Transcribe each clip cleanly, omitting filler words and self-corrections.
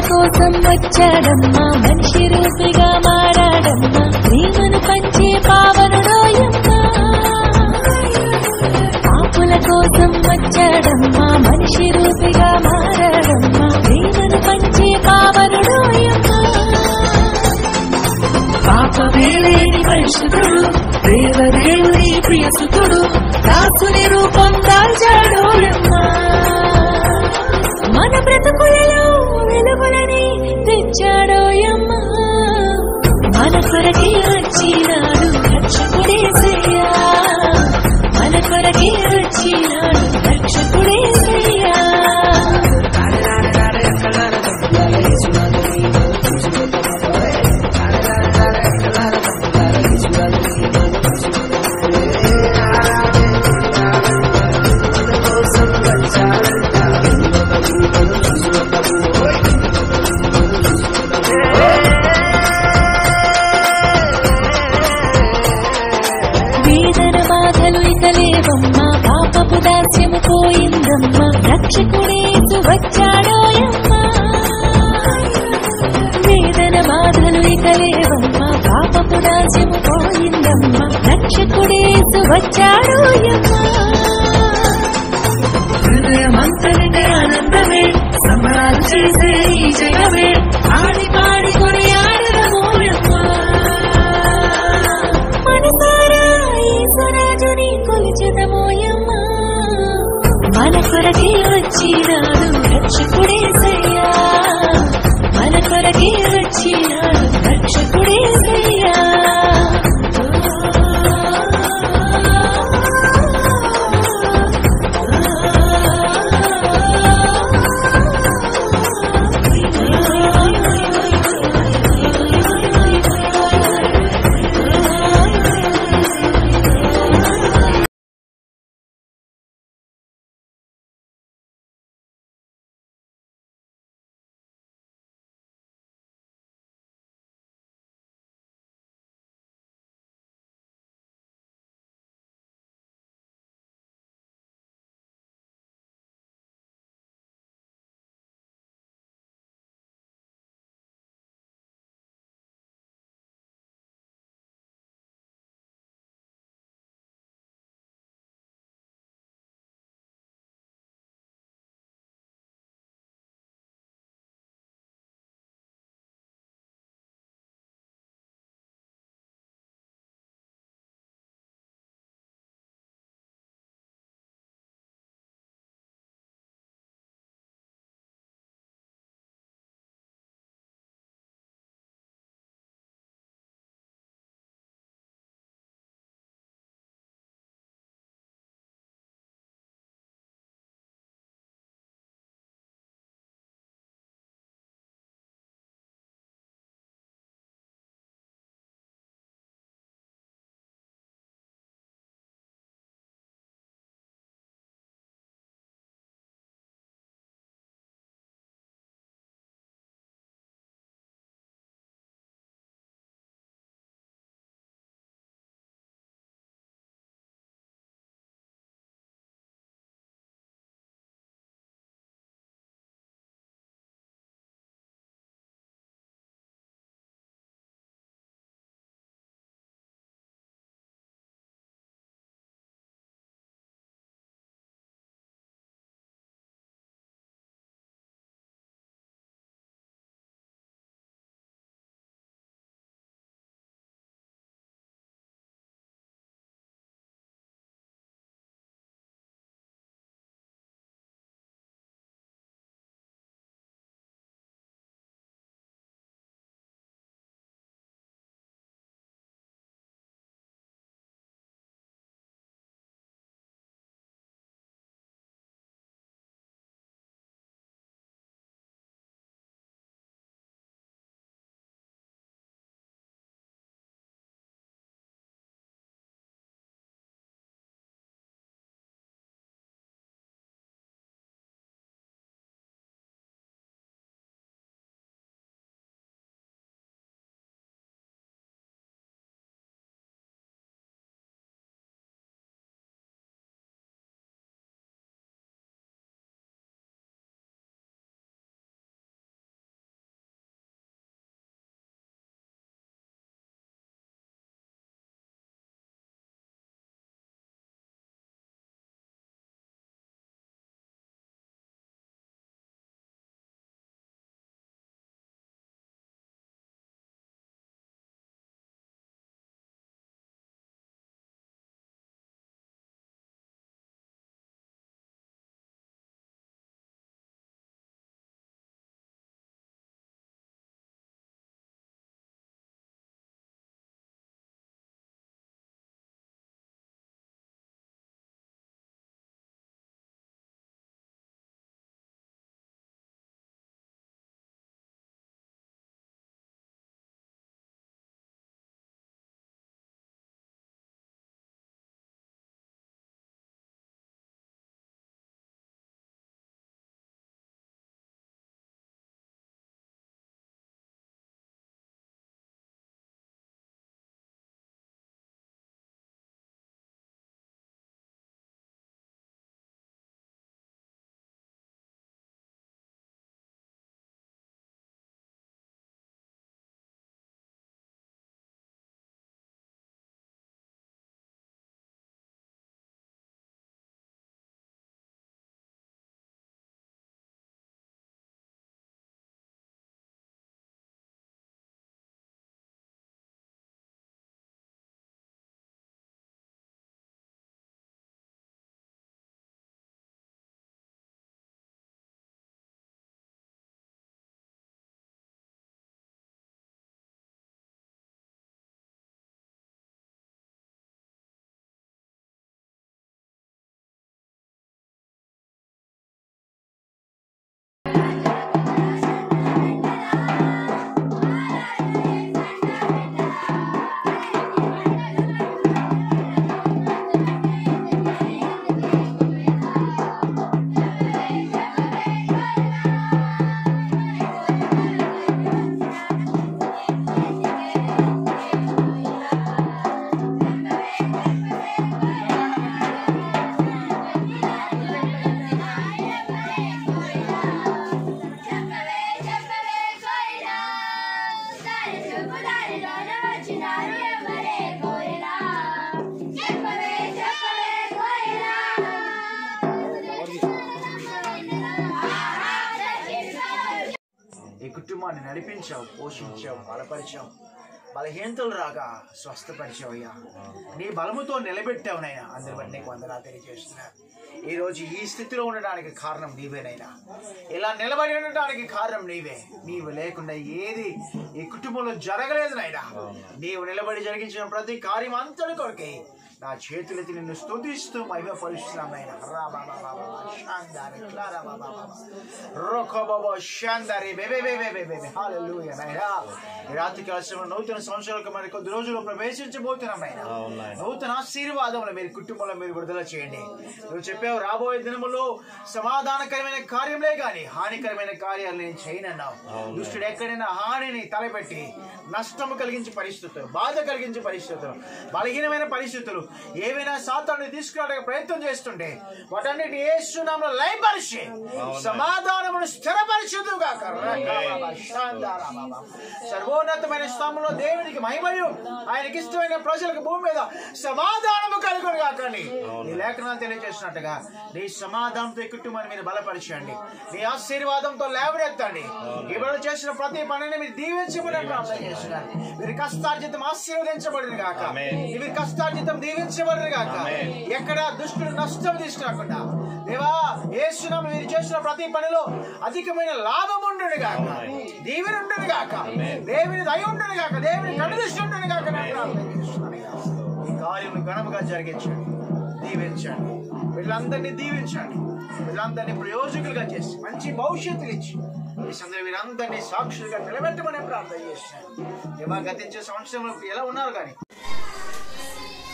కోసం వచ్చాడమ్మా మనిషి రూపిగా మారాడమ్మా ప్రేమను పంచే పావనుడోయమ్మా పాపుల కోసం వచ్చాడమ్మా మనిషి రూపిగా మారాడమ్మా ప్రేమను పంచే పావనుడోయమ్మా పాపమేలేని పరిశుద్ధుడు దేవదేవుని ప్రియసుతుడు దాసుని రూపం దాల్చాడోయమ్మా మన బ్రతుకులలో వెలుగులని తెచ్చాడోయమ్మా మన కొరకే వచ్చినాడు రక్షకుడేసయ్యా మన కొరకే వచ్చినాడు రక్షకుడేసయ్యా లేవమ్మా పాపపు దాస్యము పోయిందమ్మా రక్షకుడేసు వచ్చాడోయమ్మా వేదన బాధలు ఇక లేవమ్మా పాపపు దాస్యము పోయిందమ్మా రక్షకుడేసు వచ్చాడోయమ్మా హృదయమంతటి ఆనందమే సంబరాలు చేసే ఈ జయమే ఆడి పాడి కొని ఆడదమోయమ్మా మనసారాజుని కొలిచెదమోయమ్మా మన కొరకే వచ్చినాడు రక్షకుడేసయ్యా మన కొరకే వచ్చినాడు రక్షకుడేసయ్యా కుటుంబాన్ని నడిపించావు, పోషించావు, బలపరిచావు. బలహీనతలు రాగా స్వస్థపరిచావయ్యా. నీ బలముతో నిలబెట్టావు నైనా. అందరి బట్టి నీకు వందనాలు తెలియజేస్తున్నా. ఈరోజు ఈ స్థితిలో ఉండడానికి కారణం నీవేనైనా. ఇలా నిలబడి ఉండడానికి కారణం నీవే. నీవు లేకుండా ఏది ఈ కుటుంబంలో జరగలేదు నైనా. నీవు నిలబడి జరిగించిన ప్రతి కార్యం అంతటి కొరకే నా చేతులెత్తి నిన్ను స్తుతిస్తూ మహిమపరుస్తున్నాం నాయనా. రాత్రి కాలంలో నూతన సంవత్సరాలకు మరి కొద్ది రోజులు ప్రవేశించబోతున్నాం నాయనా. నూతన ఆశీర్వాదంలో మీరు కుటుంబంలో మీరు విడుదల చేయండి. నువ్వు చెప్పావు రాబోయే దినములో సమాధానకరమైన కార్యంలే గాని హానికరమైన కార్యాలు నేను చేయనన్నావు. దుష్టుడు ఎక్కడైనా హానిని తలపెట్టి నష్టము కలిగించే పరిస్థితులు, బాధ కలిగించే పరిస్థితులు, బలహీనమైన పరిస్థితులు ఏవైనా సాతాను తీసుకురావడానికి ప్రయత్నం చేస్తుంటే వాటన్నిటి యేసు నామములో లయపరిచి సమాధానమును స్థిరపరచుదుగా. సర్వోన్నతమైన స్థానంలో దేవునికి మహిమయు ఆయనకి ఇష్టమైన ప్రజలకు భూమి మీద సమాధానము కలుగును గాకని నీ లేఖనాలు తెలియజేసినట్టుగా నీ సమాధానంతో కుటుంబాన్ని మీరు బలపరచండి. నీ ఆశీర్వాదంతో లేవనెత్తండి. ఇప్పుడు చేసిన ప్రతి పనిని మీరు దీవించబడి ప్రార్థన చేస్తున్నారు. మీరు కష్టార్జితం ఆశీర్వదించబడిన గాక. మీరు కష్టార్జితం దీవించబడిన గాక. ఎక్కడ దుష్టుడు నష్టం తీసుకురాకుండా దేవా యేసు నామములో మీరు చేసిన ప్రతి పనిలో అధికమైన లాభం ఉండును గాక, దీవెన ఉండును గాక, దేవుని దయ ఉండును గాక, దేవుని కనుదృష్టి ఉండును గాక. ఈ కార్యం ఘనముగా జరిగించండి, దీవించండి. వీళ్ళందరినీ దీవించండి. వీళ్ళందరినీ ప్రయోజకులుగా చేసి మంచి భవిష్యత్తులు ఇచ్చి ఈ సందర్భంలో వీరందరినీ సాక్షులుగా నిలబెట్టమని ప్రార్థన చేస్తున్నాను. ఏమా గతించే సంవత్సరంలో ఎలా ఉన్నారు కానీ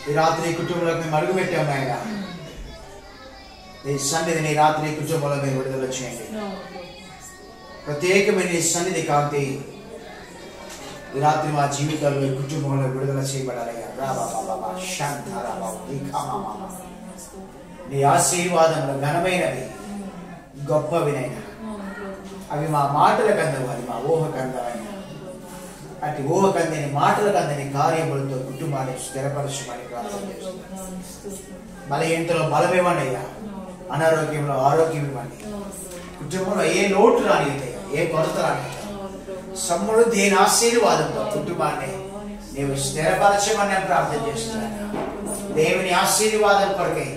ఈ రాత్రి కుటుంబంలోకి మేము అడుగు పెట్టాము ఆయన. ఈ సన్నిధిని రాత్రి కుటుంబంలో మీరు విడుదల చేయండి. ప్రత్యేకమైన ఈ సన్నిధి కాంతి ఈ రాత్రి మా జీవితాల్లో ఈ కుటుంబంలో విడుదల చేయబడాలయ్యా. నీ ఆశీర్వాదములు ఘనమైనవి, గొప్పవినైనా అవి మా మాటలకు అందవు, అది మా ఊహకు అందమైన అటు ఊహకు అందని మాటలకు అందని కార్యములతో కుటుంబాన్ని స్థిరపరచమని ప్రార్థన చేస్తున్నాను. బలహీనతలో బలమివ్వండి అయ్యా, అనారోగ్యంలో ఆరోగ్యం ఇవ్వండి. కుటుంబంలో ఏ లోటు రానిదయ్యా, ఏ కొరత రానిదయ్యా, సమృద్ధి అయిన ఆశీర్వాదంతో కుటుంబాన్ని నీవు స్థిరపరచమని ప్రార్థన చేస్తున్నాను. దేవుని ఆశీర్వాదం కొరకై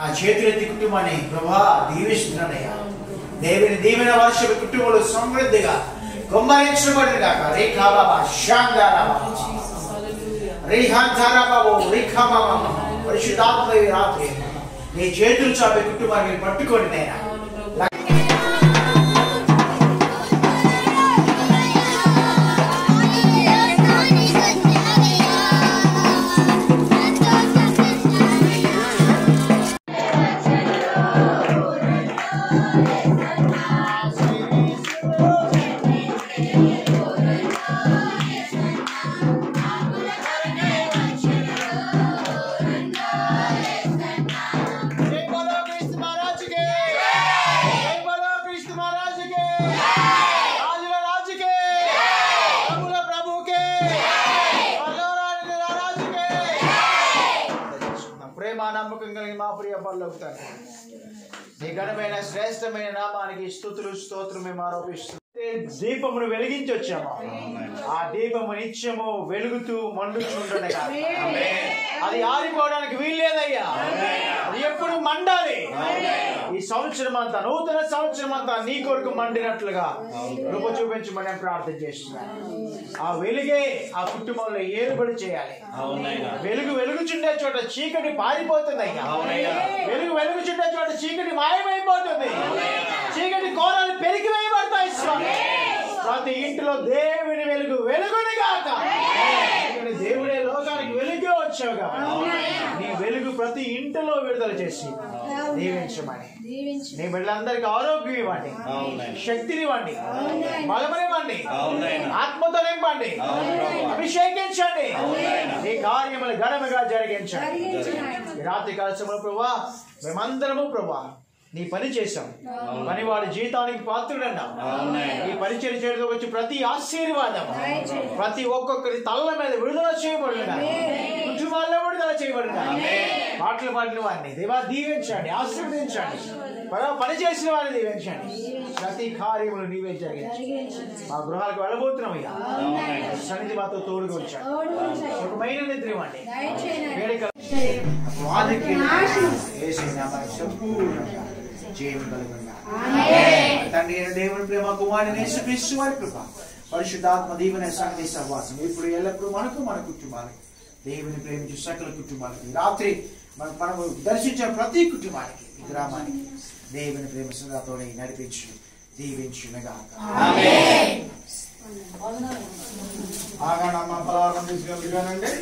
ఆ చేతులెత్తి కుటుంబాన్ని ప్రభా దీవిస్తున్నానయ్యా. దేవుని దీవెన వర్షపు కుటుంబంలో సమృద్ధిగా కుమ్మరించబడిన గాక. రేఖా బాబా శాందారా బాబా రేహాంతారా బాబు రేఖా బాబా పరిశుద్ధాత్మ రాత్రి నీ చేతులు చాపే కుటుంబాన్ని పట్టుకోండి నైనా. నీ ఘనమైన శ్రేష్టమైన నామానికి స్తుతులు స్తోత్రం మేము ఆరోపిస్తున్నాం. దీపమును వెలిగించి వచ్చాము. ఆ దీపము నిత్యము వెలుగుతూ మండుచుండగా అది ఆరిపోవడానికి వీల్లేదయ్యా. అది ఎప్పుడు మండాలి. ఈ సంవత్సరం అంతా, నూతన సంవత్సరం అంతా నీ కొరకు మండినట్లుగా రూప చూపించమని ప్రార్థన చేస్తున్నాను. ఆ వెలుగే ఆ కుటుంబంలో ఏలుబడి చేయాలి. వెలుగు వెలుగుచుండే చోట చీకటి పారిపోతుంది అయ్యా. వెలుగు వెలుగుచుండే చోట చీకటి మాయమైపోతుంది. చీకటి కోరాలు పెరిగి వేయబడతాయి స్వామి. ప్రతి ఇంటిలో దేవుని వెలుగు వెలుగుని గాక. దేవుడే లోకానికి వెలుగే వచ్చావుగా. నీ వెలుగు ప్రతి ఇంటిలో విడుదల చేసి దీవించమని, నీ బిడ్డలందరికీ ఆరోగ్యం ఇవ్వండి, శక్తిని ఇవ్వండి, బలమనివ్వండి, ఆత్మతో నింపండి, అభిషేకించండి. నీ కార్యములు ఘనముగా జరిగించండి. ఈ రాత్రి కాలశంలో ప్రభువా మేమందరము ప్రభువా నీ పని చేశాం. పని వాడి జీతానికి పాత్రుడన్నా. ఈ పరిచయం చేయడం వచ్చి ప్రతి ఆశీర్వాదం ప్రతి ఒక్కొక్కరి తల్ల మీద విడుదల చేయబడిన, కుటుంబాల్లో విడుదల చేయబడిన, పాటలు పాడిన వారిని దేవా దీవించండి, ఆశీర్వదించండి. పని చేసిన వారిని దీవించండి. ప్రతి కార్యములు నీవే జరిగించండి. మా గృహాలకు వెళ్ళబోతున్నాం అయ్యా. సన్నిధి మాతో తోడుగా ఉంచండి. సుఖమైన నిద్ర ఇవ్వండి. సంపూర్ణంగా జయం కలుగుగా. తండ్రి అయిన దేవుని ప్రేమ, కుమారుని యేసుక్రీస్తు వారి కృప, పరిశుద్ధాత్మ దీవెన సన్నిధి సహవాసం ఇప్పుడు ఎల్లప్పుడూ మనకు, మన కుటుంబాలకు, దేవుని ప్రేమించే సకల కుటుంబాలకి, రాత్రి మనము దర్శించిన ప్రతి కుటుంబానికి, గ్రామానికి దేవుని ప్రేమ సదాతోనే నడిపించు, దీవించుగాక. ఆమెన్. ఆగండి అమ్మ, పలహారం తీసుకెళ్ళి.